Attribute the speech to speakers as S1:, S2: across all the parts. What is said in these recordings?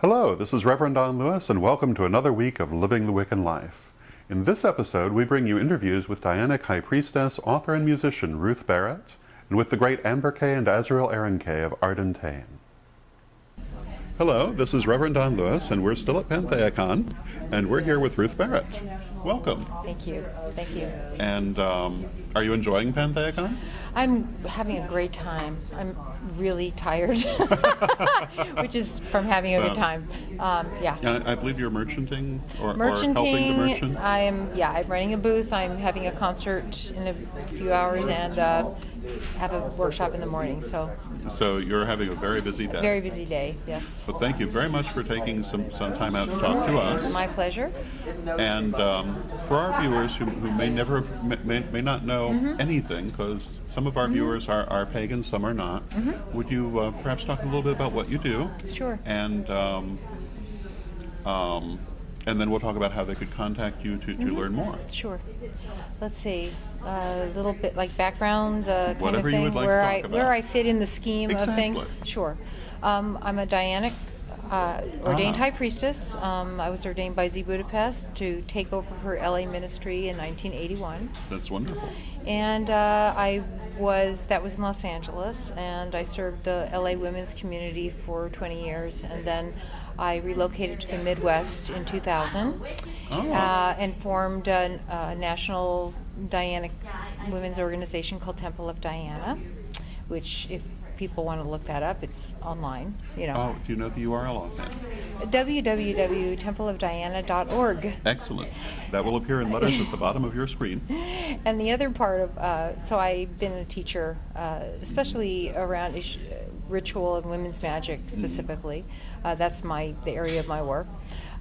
S1: Hello, this is Reverend Don Lewis, and welcome to another week of Living the Wiccan Life. In this episode, we bring you interviews with Dianic High Priestess, author and musician Ruth Barrett, and with the great Amber Kay and Azrael Aaron Kay of Ardentane. Hello, this is Reverend Don Lewis, and we're still at PantheaCon, and we're here with Ruth Barrett. Welcome.
S2: Thank you. Thank you.
S1: And are you enjoying PantheaCon?
S2: I'm having a great time. I'm really tired, which is from having a good time. Yeah.
S1: I believe you're merchanting or
S2: Merchanting,
S1: helping to merchant.
S2: I'm running a booth. I'm having a concert in a few hours and have a workshop in the morning.
S1: So you're having a very busy day.
S2: Very busy day, yes.
S1: Well, thank you very much for taking some time out to talk to us.
S2: My pleasure.
S1: And for our viewers who may not know anything, because some of our viewers are pagan, some are not, would you perhaps talk a little bit about what you do?
S2: Sure.
S1: And then we'll talk about how they could contact you to learn more.
S2: Sure. Let's see. A little bit like background kind
S1: Whatever
S2: of thing,
S1: you would like to talk about.
S2: where I fit in the scheme of things. Sure. I'm a Dianic ordained High Priestess. I was ordained by Z Budapest to take over her LA ministry in 1981.
S1: That's wonderful.
S2: And that was in Los Angeles, and I served the LA women's community for 20 years, and then I relocated to the Midwest in 2000 and formed a national Dianic women's organization called Temple of Diana, which, if people want to look that up, it's online.
S1: Oh, do you know the URL offhand?
S2: www.templeofdiana.org.
S1: Excellent. That will appear in letters at the bottom of your screen.
S2: And the other part of, so I've been a teacher, especially around ritual and women's magic specifically. That's the area of my work.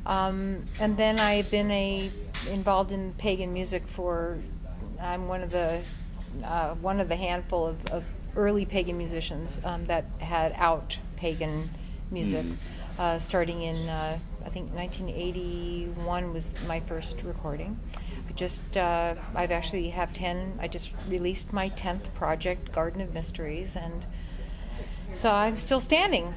S2: And then I've been involved in pagan music I'm one of the handful of early pagan musicians that had out pagan music, starting in I think 1981 was my first recording. I've actually have 10. I just released my 10th project, Garden of Mysteries, and so I'm still standing.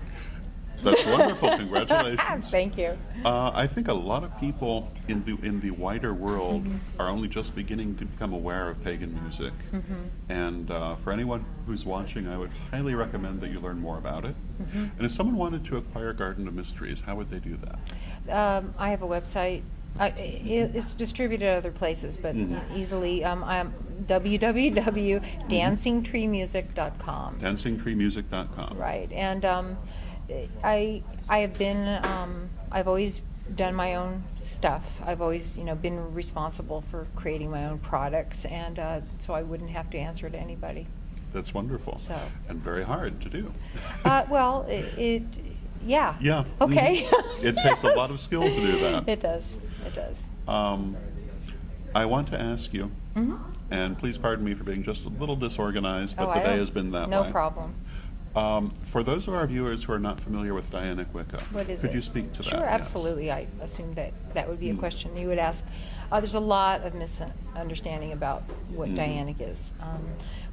S1: That's wonderful. Congratulations.
S2: Thank you.
S1: I think a lot of people in the wider world are only just beginning to become aware of pagan music. And for anyone who's watching, I would highly recommend that you learn more about it. And if someone wanted to acquire Garden of Mysteries, how would they do that?
S2: I have a website. It's distributed other places, but easily. I'm www.dancingtreemusic.com.
S1: Dancingtreemusic.com.
S2: Right, and I have been. I've always done my own stuff. I've always, been responsible for creating my own products, and so I wouldn't have to answer to anybody.
S1: That's wonderful. And very hard to do.
S2: Well, yeah.
S1: Yeah.
S2: Okay.
S1: It takes a lot of skill to do that.
S2: It does. It does.
S1: I want to ask you, and please pardon me for being just a little disorganized, but the day has been that way.
S2: No problem.
S1: For those of our viewers who are not familiar with Dianic Wicca, could you speak to that?
S2: Sure, absolutely. Yes. I assumed that would be a question you would ask. There's a lot of misunderstanding about what Dianic is,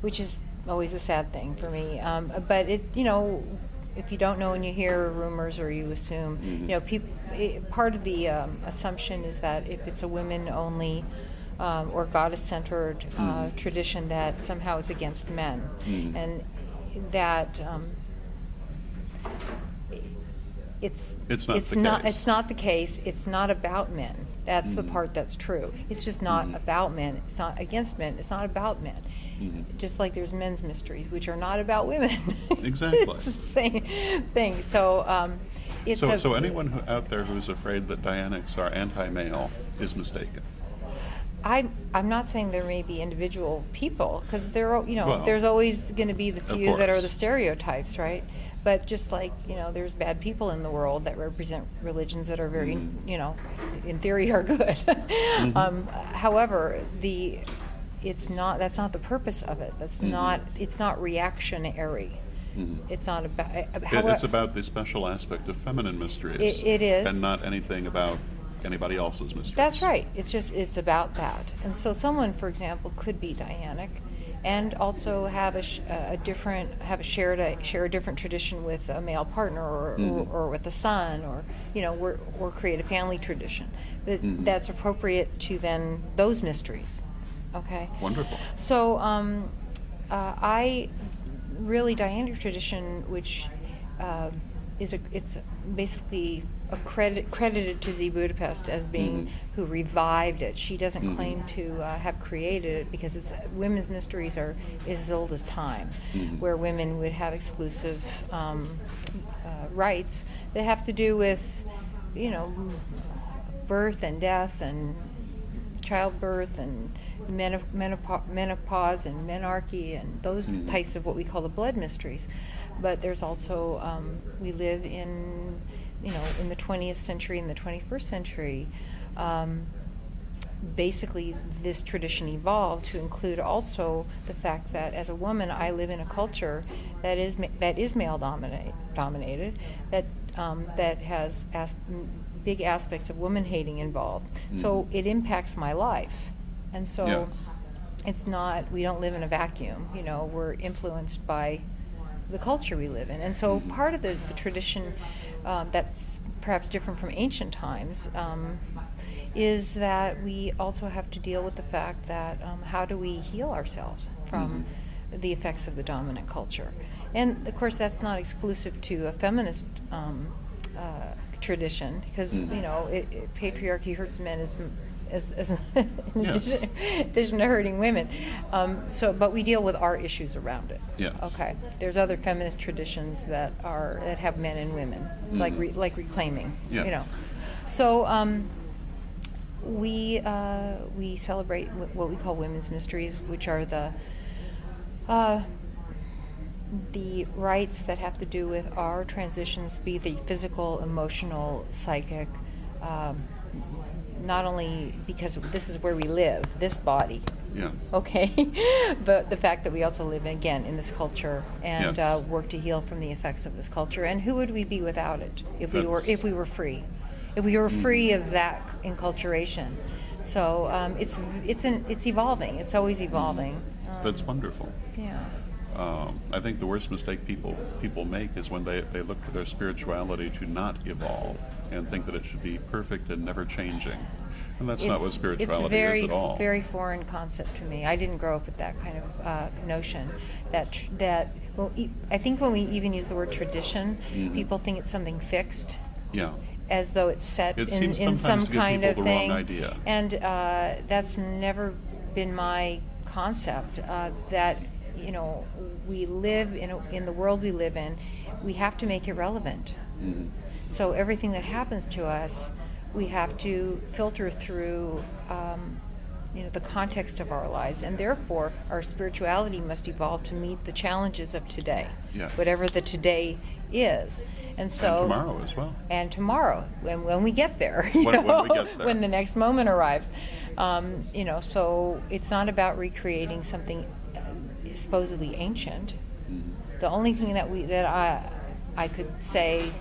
S2: which is always a sad thing for me. But if you don't know and you hear rumors or you assume, part of the assumption is that if it's a women-only or goddess-centered tradition, that somehow it's against men, and that it's not the case. It's not about men. That's the part that's true. It's just not about men. It's not against men. It's not about men. Just like there's men's mysteries, which are not about women.
S1: Exactly.
S2: It's the same thing. So
S1: so anyone out there who's afraid that Dianics are anti-male is mistaken.
S2: I'm not saying there may be individual people, because there's always going to be the few that are the stereotypes, right? But just like there's bad people in the world that represent religions that are very in theory are good. However, that's not the purpose of it. It's not reactionary. It's not about.
S1: It's about the special aspect of feminine mysteries.
S2: It is,
S1: and not anything about anybody else's mysteries.
S2: That's right. It's about that. And so someone, for example, could be Dianic and also have share a different tradition with a male partner, or with a son, or or create a family tradition that's appropriate to then those mysteries. Okay.
S1: Wonderful.
S2: So I really Dianic tradition, which it's basically credited to Z Budapest as being who revived it. She doesn't claim to have created it, because women's mysteries is as old as time, where women would have exclusive rights that have to do with birth and death and childbirth and menopause and menarche and those types of what we call the blood mysteries. But there's also we live in in the 20th century and the 21st century. Basically, this tradition evolved to include also the fact that as a woman, I live in a culture that is male dominated, that has big aspects of woman hating involved. So it impacts my life, and so it's not, we don't live in a vacuum. We're influenced by the culture we live in, and so part of the tradition that's perhaps different from ancient times is that we also have to deal with the fact that how do we heal ourselves from the effects of the dominant culture. And of course that's not exclusive to a feminist tradition, because patriarchy hurts men as in addition to hurting women. But we deal with our issues around it.
S1: Yes.
S2: Okay. There's other feminist traditions that have men and women, like reclaiming.
S1: Yes.
S2: So we celebrate what we call women's mysteries, which are the rites that have to do with our transitions, be they physical, emotional, psychic. Not only because this is where we live, this body, okay, but the fact that we also live again in this culture and work to heal from the effects of this culture. And who would we be without it if we were free? If we were free of that enculturation. So it's evolving. It's always evolving.
S1: That's wonderful.
S2: Yeah.
S1: I think the worst mistake people make is when they look to their spirituality to not evolve and think that it should be perfect and never changing. And that's not what spirituality is at all.
S2: It's a very foreign concept to me. I didn't grow up with that kind of notion. I think when we even use the word tradition, people think it's something fixed.
S1: Yeah.
S2: As though it's set in some kind of thing. Idea. And that's never been my concept. That we live in the world we live in. We have to make it relevant. So everything that happens to us, we have to filter through the context of our lives, and therefore our spirituality must evolve to meet the challenges of today, whatever the today is. And
S1: tomorrow as well.
S2: And tomorrow, when we get there,
S1: when we get there.
S2: When the next moment arrives. So it's not about recreating something supposedly ancient. The only thing that I could say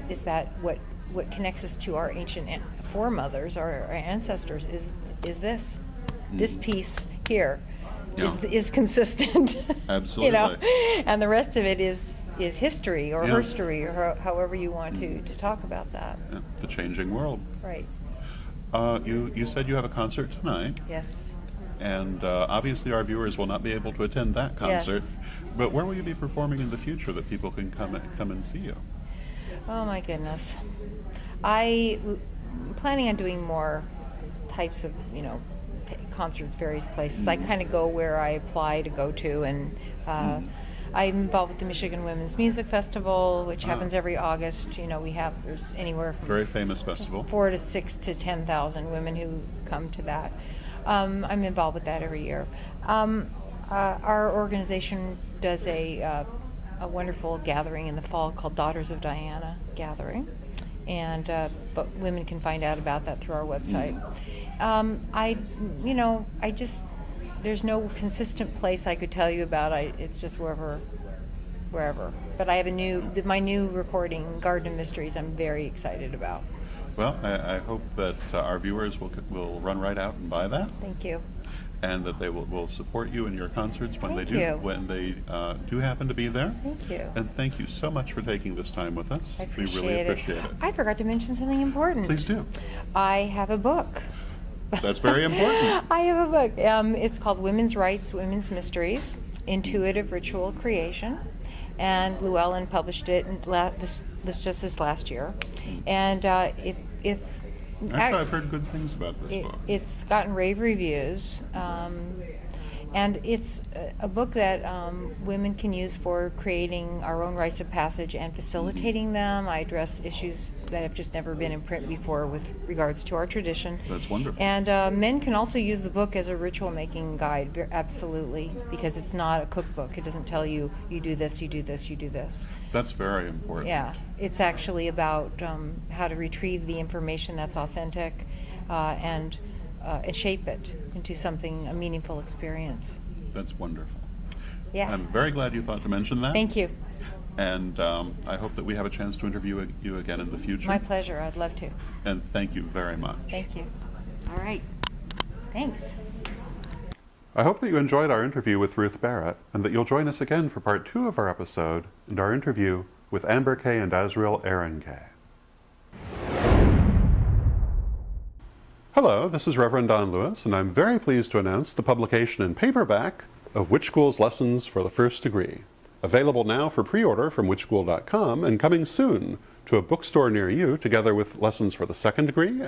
S2: is that what connects us to our ancient foremothers, our ancestors, is this piece here is consistent.
S1: Absolutely.
S2: And the rest of it is history or herstory, or however you want to talk about that.
S1: Yeah. The changing world.
S2: Right.
S1: You said you have a concert tonight.
S2: Yes.
S1: And obviously our viewers will not be able to attend that concert.
S2: Yes.
S1: But where will you be performing in the future that people can come and see you?
S2: Oh my goodness. I'm planning on doing more types of, concerts, various places. I kind of go where I apply to go to, and I'm involved with the Michigan Women's Music Festival, which happens every August. There's anywhere from
S1: very famous festival.
S2: 4,000 to 6,000 to 10,000 women who come to that. I'm involved with that every year. Our organization does a wonderful gathering in the fall called Daughters of Diana Gathering, and but women can find out about that through our website. There's no consistent place I could tell you about. It's just wherever. But I have my new recording, Garden of Mysteries, I'm very excited about.
S1: Well, I hope that our viewers will run right out and buy that.
S2: Thank you.
S1: and that they will support you in your concerts when
S2: Thank
S1: they do
S2: you.
S1: do happen to be there.
S2: Thank you.
S1: And thank you so much for taking this time with us.
S2: I appreciate
S1: we really appreciate it.
S2: I forgot to mention something important.
S1: Please do.
S2: I have a book.
S1: That's very important.
S2: I have a book. It's called Women's Rights, Women's Mysteries, Intuitive Ritual Creation. And Llewellyn published it this last year. And if
S1: Actually, I've heard good things about this book.
S2: It's gotten rave reviews, and it's a book that women can use for creating our own rites of passage and facilitating them. I address issues that have just never been in print before with regards to our tradition.
S1: That's wonderful.
S2: And men can also use the book as a ritual making guide, absolutely, because it's not a cookbook. It doesn't tell you, you do this, you do this, you do this.
S1: That's very important.
S2: Yeah, it's actually about how to retrieve the information that's authentic and shape it into something, a meaningful experience.
S1: That's wonderful.
S2: Yeah.
S1: I'm very glad you thought to mention that.
S2: Thank you.
S1: And I hope that we have a chance to interview you again in the future.
S2: My pleasure. I'd love to.
S1: And thank you very much.
S2: Thank you. All right. Thanks.
S1: I hope that you enjoyed our interview with Ruth Barrett, and that you'll join us again for part 2 of our episode and our interview with Amber Kay and Azrael Aaron Kay. Hello, this is Reverend Don Lewis, and I'm very pleased to announce the publication in paperback of Witch School's Lessons for the First Degree. Available now for pre-order from witchschool.com and coming soon to a bookstore near you, together with Lessons for the Second Degree